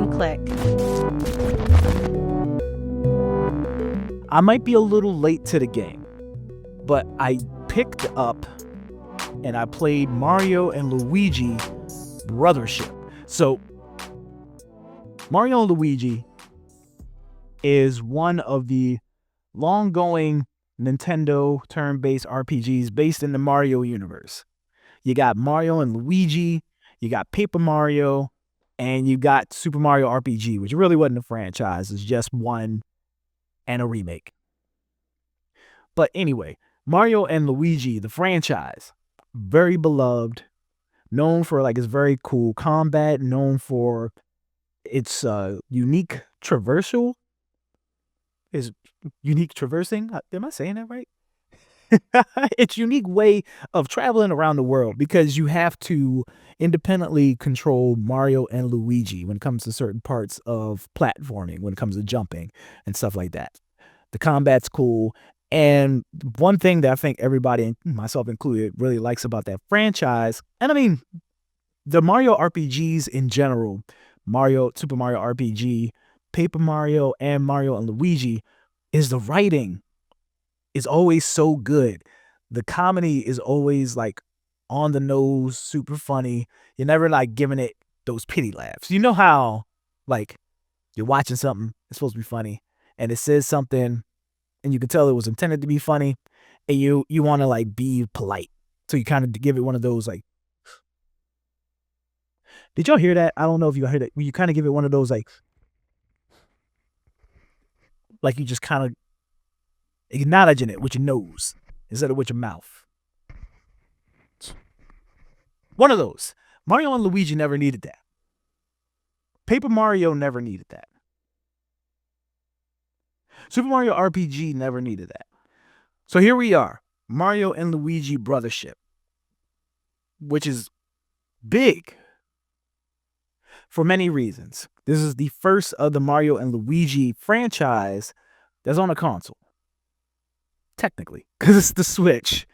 Game Clique. I might be a little late to the game, but I picked up and I played Mario and Luigi Brothership. So, Mario and Luigi is one of the long-going Nintendo turn-based RPGs based in the Mario universe. You got Mario and Luigi, you got Paper Mario, and you got Super Mario RPG, which really wasn't a franchise. It's just one and a remake. But anyway, Mario and Luigi, the franchise, very beloved, known for like its very cool combat, known for its unique traversal. Is unique traversing? Am I saying that right? It's unique way of traveling around the world because you have to independently control Mario and Luigi when it comes to certain parts of platforming, when it comes to jumping and stuff like that. The combat's cool. And one thing that I think everybody, myself included, really likes about that franchise, and I mean, the Mario RPGs in general, Super Mario RPG, Paper Mario, and Mario and Luigi, is the writing is always so good. The comedy is always like on the nose, super funny. You're never like giving it those pity laughs. You know how like you're watching something, it's supposed to be funny, and it says something, and you can tell it was intended to be funny, and you want to like be polite, so you kind of give it one of those like. Did y'all hear that? I don't know if you heard it. You kind of give it one of those like you just kind of acknowledging it with your nose instead of with your mouth. One of those. Mario and Luigi never needed that. Paper Mario never needed that. Super Mario RPG never needed that. So here we are, Mario and Luigi Brothership, which is big for many reasons. This is the first of the Mario and Luigi franchise that's on a console. Technically, because it's the Switch.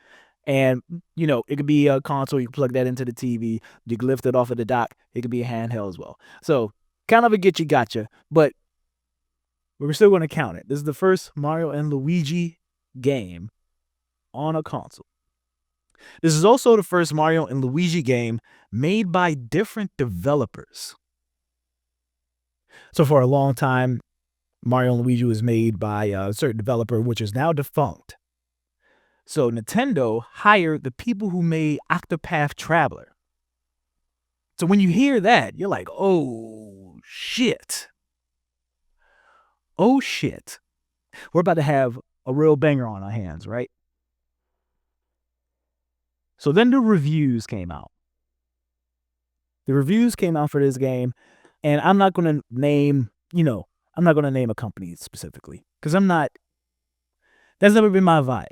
And, you know, it could be a console. You can plug that into the TV. You can lift it off of the dock. It could be a handheld as well. So, kind of a get you gotcha. But we're still going to count it. This is the first Mario and Luigi game on a console. This is also the first Mario and Luigi game made by different developers. So, for a long time, Mario and Luigi was made by a certain developer, which is now defunct. So Nintendo hired the people who made Octopath Traveler. So when you hear that, you're like, oh, shit. Oh, shit. We're about to have a real banger on our hands, right? So then the reviews came out. The reviews came out for this game, and I'm not going to name, I'm not going to name a company specifically because that's never been my vibe.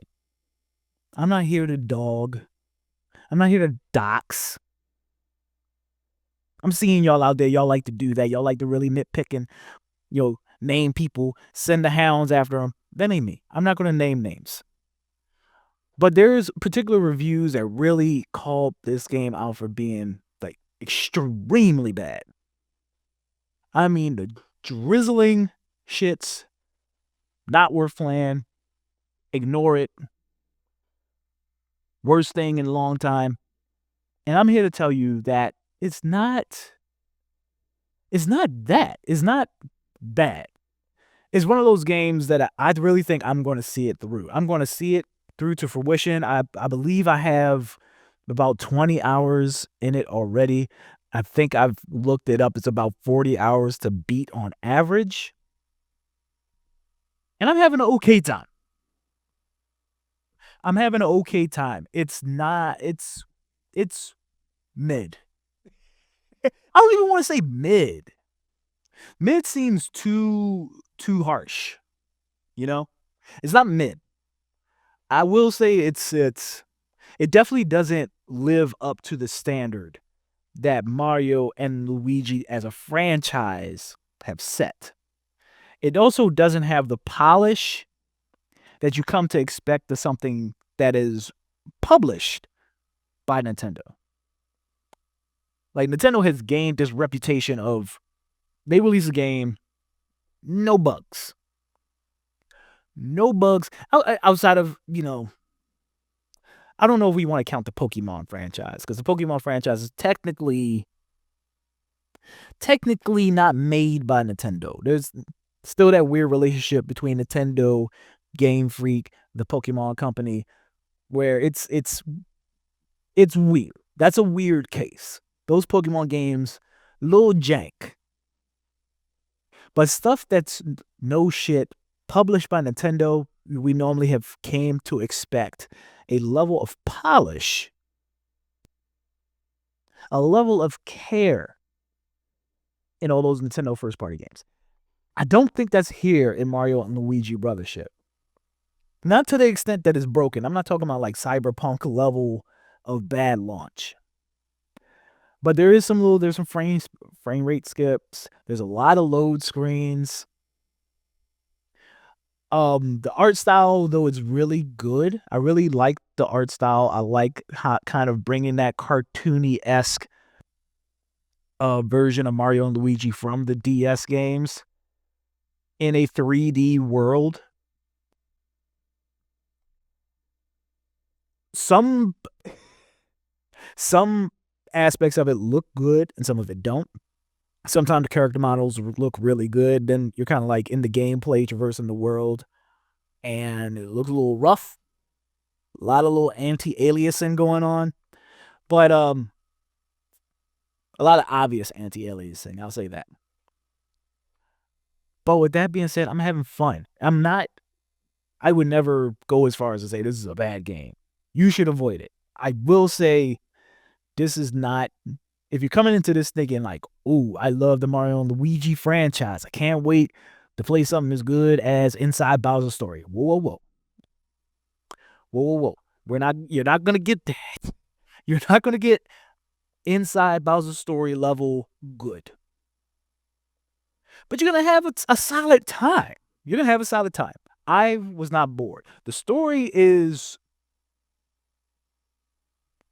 I'm not here to dog. I'm not here to dox. I'm seeing y'all out there. Y'all like to do that. Y'all like to really nitpick and, name people, send the hounds after them. That ain't me. I'm not going to name names. But there's particular reviews that really called this game out for being, like, extremely bad. I mean, the drizzling shits, not worth playing, ignore it, worst thing in a long time. And I'm here to tell you that it's not that. It's not bad. It's one of those games that I really think I'm going to see it through. I'm going to see it through to fruition. I believe I have about 20 hours in it already. I think I've looked it up. It's about 40 hours to beat on average. And I'm having an okay time. It's mid. I don't even want to say mid. Mid seems too harsh. It's not mid. I will say it definitely doesn't live up to the standard that Mario and Luigi as a franchise have set. It also doesn't have the polish that you come to expect of something that is published by Nintendo. Like, Nintendo has gained this reputation of, They release a game, no bugs. No bugs outside of, I don't know if we want to count the Pokemon franchise because the Pokemon franchise is technically not made by Nintendo. There's still that weird relationship between Nintendo, Game Freak, the Pokemon company, where it's weird. That's a weird case. Those Pokemon games, little jank. But stuff that's no shit, published by Nintendo, we normally have came to expect a level of polish, a level of care in all those Nintendo first party games. I don't think that's here in Mario and Luigi Brothership. Not to the extent that it's broken. I'm not talking about like Cyberpunk level of bad launch. But there's some frame rate skips. There's a lot of load screens. The art style though is really good. I really like the art style. I like how kind of bringing that cartoony-esque version of Mario and Luigi from the DS games in a 3D world. Some aspects of it look good and some of it don't. Sometimes the character models look really good. Then you're kind of like in the gameplay, traversing the world, and it looks a little rough. A lot of little anti-aliasing going on, but a lot of obvious anti-aliasing. I'll say that. But with that being said, I'm having fun. I'm not. I would never go as far as to say this is a bad game. You should avoid it. I will say this is not. If you're coming into this thinking like, "Ooh, I love the Mario and Luigi franchise. I can't wait to play something as good as Inside Bowser's Story." Whoa, whoa, whoa, whoa, whoa, whoa. We're not. You're not gonna get that. You're not gonna get Inside Bowser's Story level good. But you're gonna have a solid time. You're gonna have a solid time. I was not bored. The story is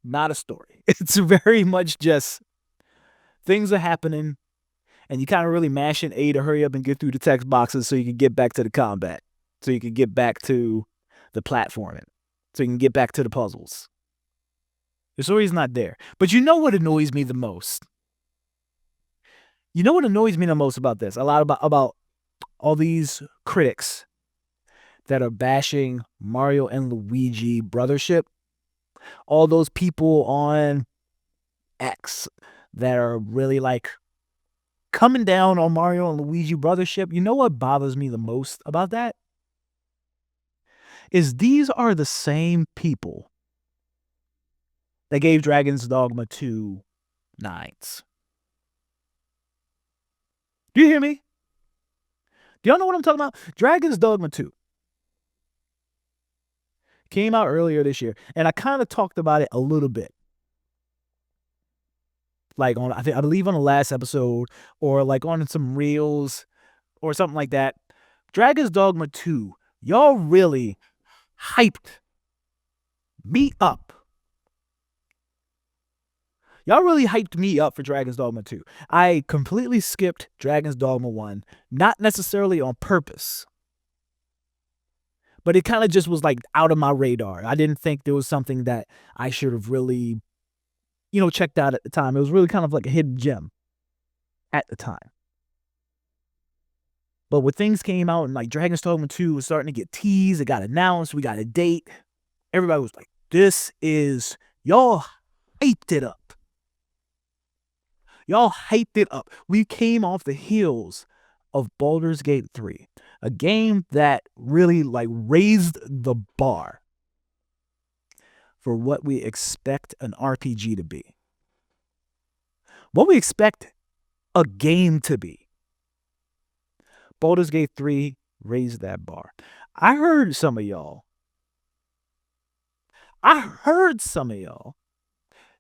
not a story. It's very much just things are happening, and you kind of really mashing A to hurry up and get through the text boxes so you can get back to the combat, so you can get back to the platforming, so you can get back to the puzzles. The story's not there. But you know what annoys me the most? You know what annoys me the most about this? A lot about all these critics that are bashing Mario and Luigi Brothership. All those people on X that are really like coming down on Mario and Luigi Brothership. You know what bothers me the most about that? Is these are the same people that gave Dragon's Dogma 2 nines. Do you hear me? Do y'all know what I'm talking about? Dragon's Dogma 2 came out earlier this year, and I kind of talked about it a little bit. Like I believe on the last episode, or like on some reels or something like that. Dragon's Dogma 2, y'all really hyped me up. Y'all really hyped me up for Dragon's Dogma 2. I completely skipped Dragon's Dogma 1, not necessarily on purpose, but it kind of just was like out of my radar. I didn't think there was something that I should have really, checked out at the time. It was really kind of like a hidden gem at the time. But when things came out and like Dragon's Dogma 2 was starting to get teased, it got announced, we got a date. Everybody was like, y'all hyped it up. Y'all hyped it up. We came off the heels of Baldur's Gate 3, a game that really like raised the bar for what we expect an RPG to be. What we expect a game to be. Baldur's Gate 3 raised that bar. I heard some of y'all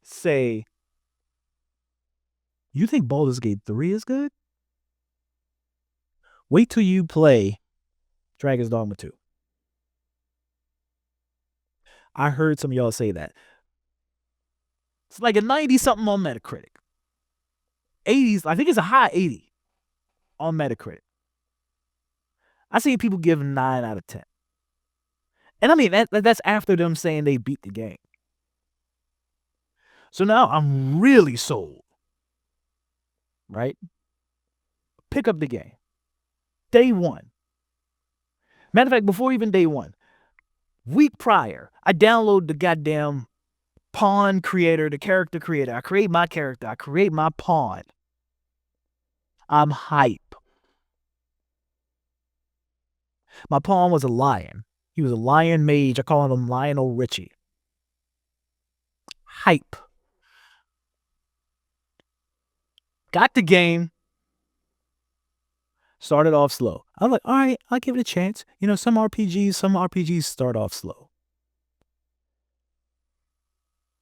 say, you think Baldur's Gate 3 is good? Wait till you play Dragon's Dogma 2. I heard some of y'all say that. It's like a 90-something on Metacritic. 80s, I think it's a high 80. on Metacritic. I see people give 9 out of 10. And I mean, that's after them saying they beat the game. So now I'm really sold, right? Pick up the game. Day one. Matter of fact, before even day one, week prior, I download the goddamn pawn creator, the character creator. I create my character. I create my pawn. I'm hype. My pawn was a lion. He was a lion mage. I call him Lionel Richie. Hype. Got the game. Started off slow. I was like, all right, I'll give it a chance. You know, some RPGs start off slow.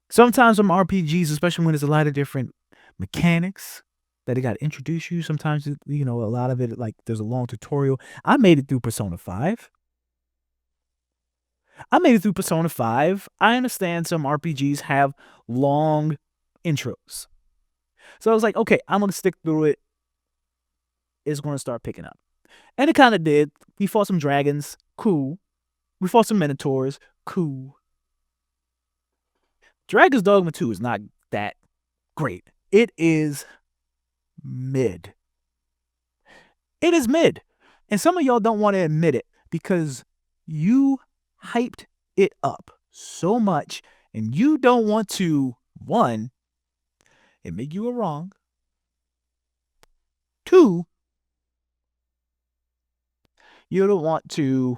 Sometimes some RPGs, especially when there's a lot of different mechanics that they got to introduce you, sometimes, you know, a lot of it, like, there's a long tutorial. I made it through Persona 5. I understand some RPGs have long intros. So I was like, okay, I'm going to stick through it. It's going to start picking up. And it kind of did. We fought some dragons. Cool. We fought some minotaurs. Cool. Dragon's Dogma 2 is not that great. It is mid. It is mid. And some of y'all don't want to admit it because you hyped it up so much and you don't want to, one, admit you were wrong. Two, you don't want to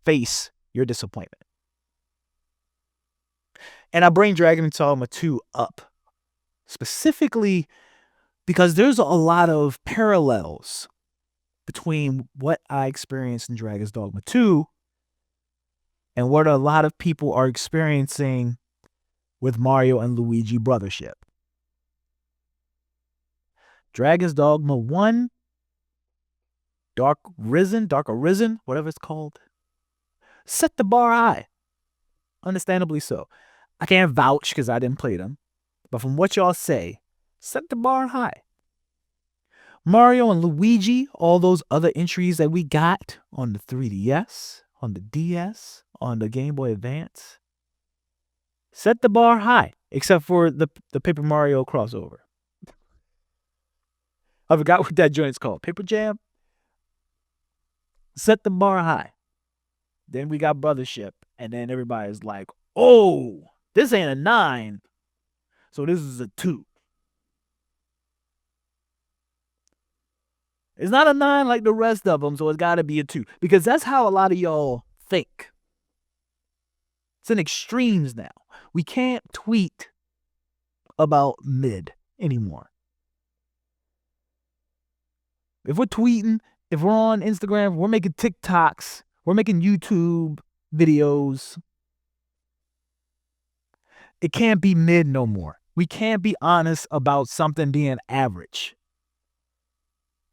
face your disappointment. And I bring Dragon Dogma 2 up specifically because there's a lot of parallels between what I experienced in Dragon's Dogma 2 and what a lot of people are experiencing with Mario and Luigi Brothership. Dragon's Dogma 1, Dark Arisen, whatever it's called, set the bar high. Understandably so. I can't vouch because I didn't play them, but from what y'all say, set the bar high. Mario and Luigi, all those other entries that we got on the 3DS, on the DS, on the Game Boy Advance, set the bar high, except for the Paper Mario crossover. I forgot what that joint's called. Paper Jam? Set the bar high. Then we got Brothership, and then everybody's like, oh, this ain't a 9, so this is a 2. It's not a 9 like the rest of them, so it's got to be a 2. Because that's how a lot of y'all think. It's in extremes now. We can't tweet about mid anymore. If we're tweeting, if we're on Instagram, we're making TikToks, we're making YouTube videos, it can't be mid no more. We can't be honest about something being average.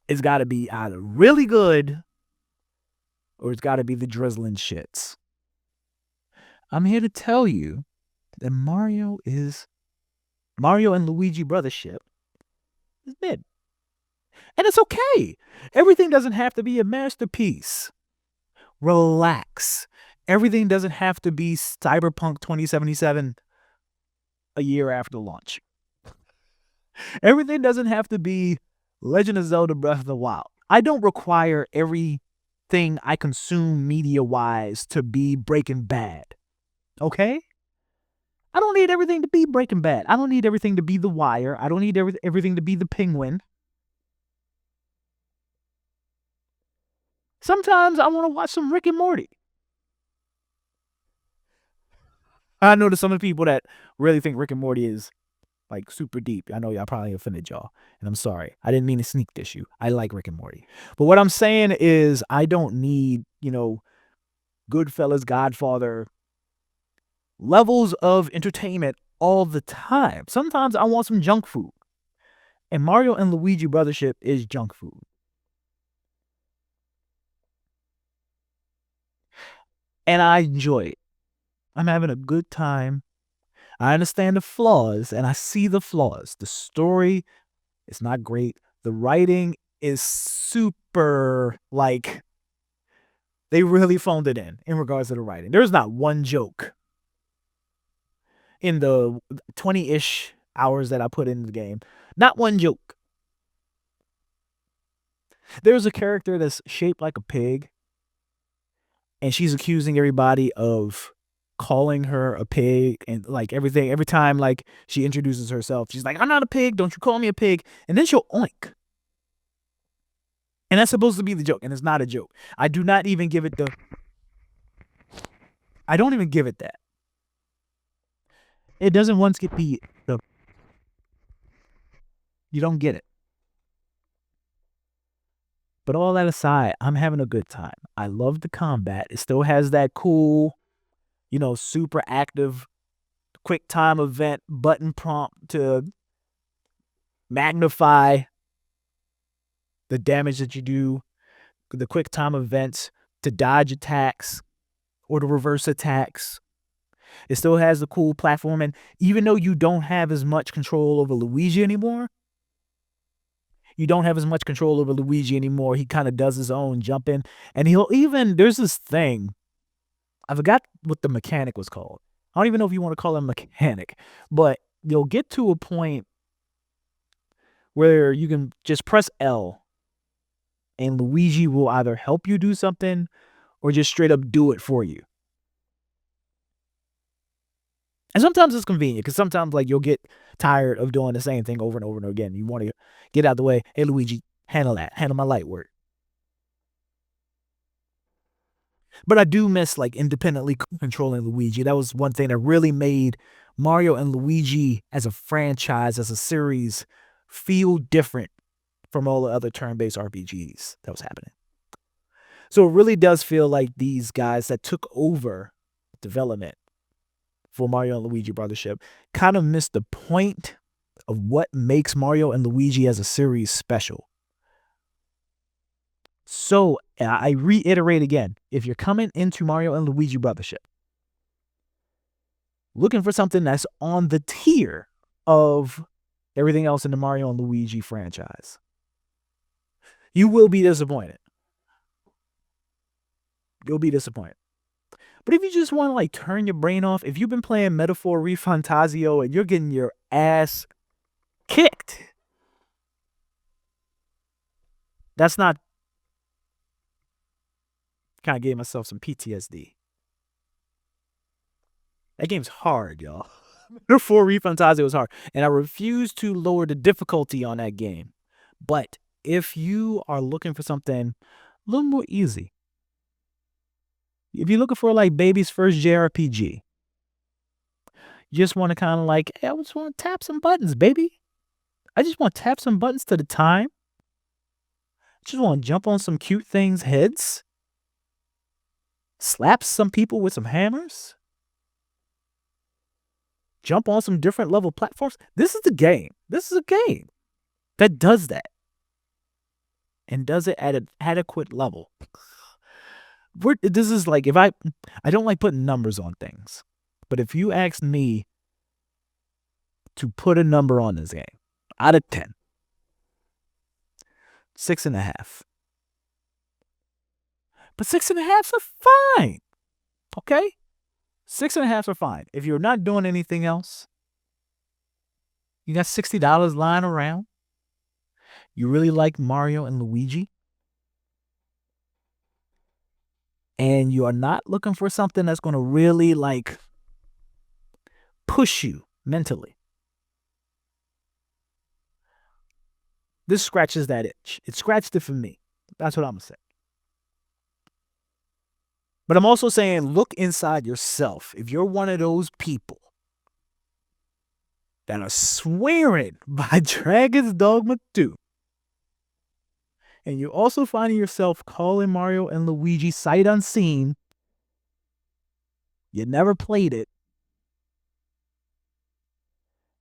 It's got to be either really good or it's got to be the drizzling shits. I'm here to tell you that Mario and Luigi Brothership is mid. And it's okay. Everything doesn't have to be a masterpiece. Relax. Everything doesn't have to be Cyberpunk 2077 a year after launch. Everything doesn't have to be Legend of Zelda Breath of the Wild. I don't require everything I consume media-wise to be Breaking Bad. Okay? I don't need everything to be Breaking Bad. I don't need everything to be The Wire. I don't need everything to be The Penguin. Sometimes I want to watch some Rick and Morty. I know there's some of the people that really think Rick and Morty is like super deep. I know y'all probably offended y'all, and I'm sorry. I didn't mean to sneak diss you. I like Rick and Morty. But what I'm saying is I don't need, Goodfellas, Godfather levels of entertainment all the time. Sometimes I want some junk food. And Mario and Luigi Brothership is junk food. And I enjoy it. I'm having a good time. I understand the flaws, and I see the flaws. The story is not great. The writing is super, like, they really phoned it in regards to the writing. There's not one joke in the 20-ish hours that I put in the game. Not one joke. There's a character that's shaped like a pig, and she's accusing everybody of calling her a pig and like everything. Every time like she introduces herself, she's like, "I'm not a pig. Don't you call me a pig." And then she'll oink. And that's supposed to be the joke, and it's not a joke. I do not even give it the. I don't even give it that. It doesn't once get the. You don't get it. But all that aside, I'm having a good time. I love the combat. It still has that cool, super active, quick time event button prompt to magnify the damage that you do, the quick time events to dodge attacks or to reverse attacks. It still has the cool platform. And even though you don't have as much control over Luigi anymore, he kind of does his own jumping. And there's this thing. I forgot what the mechanic was called. I don't even know if you want to call it a mechanic, but you'll get to a point where you can just press L and Luigi will either help you do something or just straight up do it for you. And sometimes it's convenient because sometimes like you'll get tired of doing the same thing over and over and over again. You want to get out of the way. Hey, Luigi, handle that. Handle my light work. But I do miss like independently controlling Luigi. That was one thing that really made Mario and Luigi as a franchise, as a series, feel different from all the other turn-based RPGs that was happening. So it really does feel like these guys that took over development for Mario and Luigi Brothership kind of missed the point of what makes Mario and Luigi as a series special. So I reiterate again, if you're coming into Mario and Luigi Brothership looking for something that's on the tier of everything else in the Mario and Luigi franchise, you will be disappointed. You'll be disappointed. But if you just want to like turn your brain off, if you've been playing Metaphor Refantasio and you're getting your ass kicked, that's not. Kind of gave myself some PTSD. That game's hard, y'all. Metaphor Refantasio was hard, and I refuse to lower the difficulty on that game. But if you are looking for something a little more easy, if you're looking for like baby's first JRPG, you just want to kind of like, hey, I just want to tap some buttons, baby. I just want to tap some buttons to the time. I just want to jump on some cute things' heads. Slap some people with some hammers. Jump on some different level platforms. This is the game. This is a game that does that. And does it at an adequate level. This is like, if I don't like putting numbers on things. But if you ask me to put a number on this game, out of 10, 6.5. But 6.5s are fine. Okay? 6.5s are fine. If you're not doing anything else, you got $60 lying around, you really like Mario and Luigi, and you are not looking for something that's going to really like push you mentally, this scratches that itch. It scratched it for me. That's what I'm going to say. But I'm also saying, look inside yourself. If you're one of those people that are swearing by Dragon's Dogma 2, and you're also finding yourself calling Mario and Luigi sight unseen, you never played it,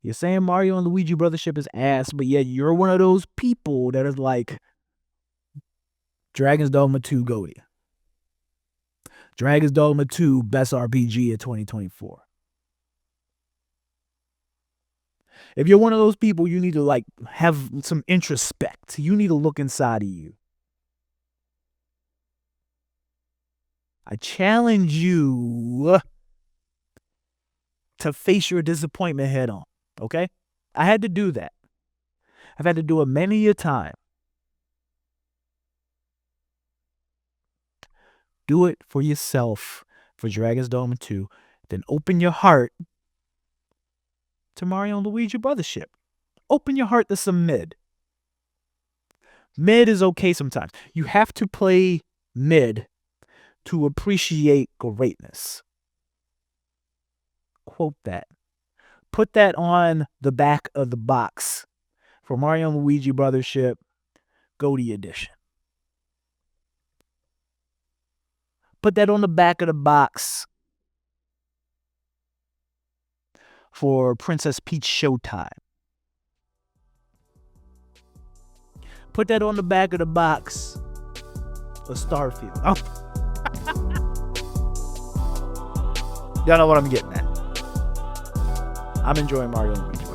you're saying Mario and Luigi Brothership is ass, but yet you're one of those people that is like, Dragon's Dogma 2 GOATY. Dragon's Dogma 2 best RPG of 2024. If you're one of those people, you need to like have some introspect. You need to look inside of you. I challenge you to face your disappointment head on. Okay? I had to do that. I've had to do it many a time. Do it for yourself for Dragon's Dogma 2. Then open your heart to Mario and Luigi Brothership. Open your heart to some mid. Mid is okay sometimes. You have to play mid to appreciate greatness. Quote that. Put that on the back of the box for Mario and Luigi Brothership Goatee Edition. Put that on the back of the box for Princess Peach Showtime. Put that on the back of the box for Starfield. Oh. Y'all know what I'm getting at. I'm enjoying Mario and Luigi.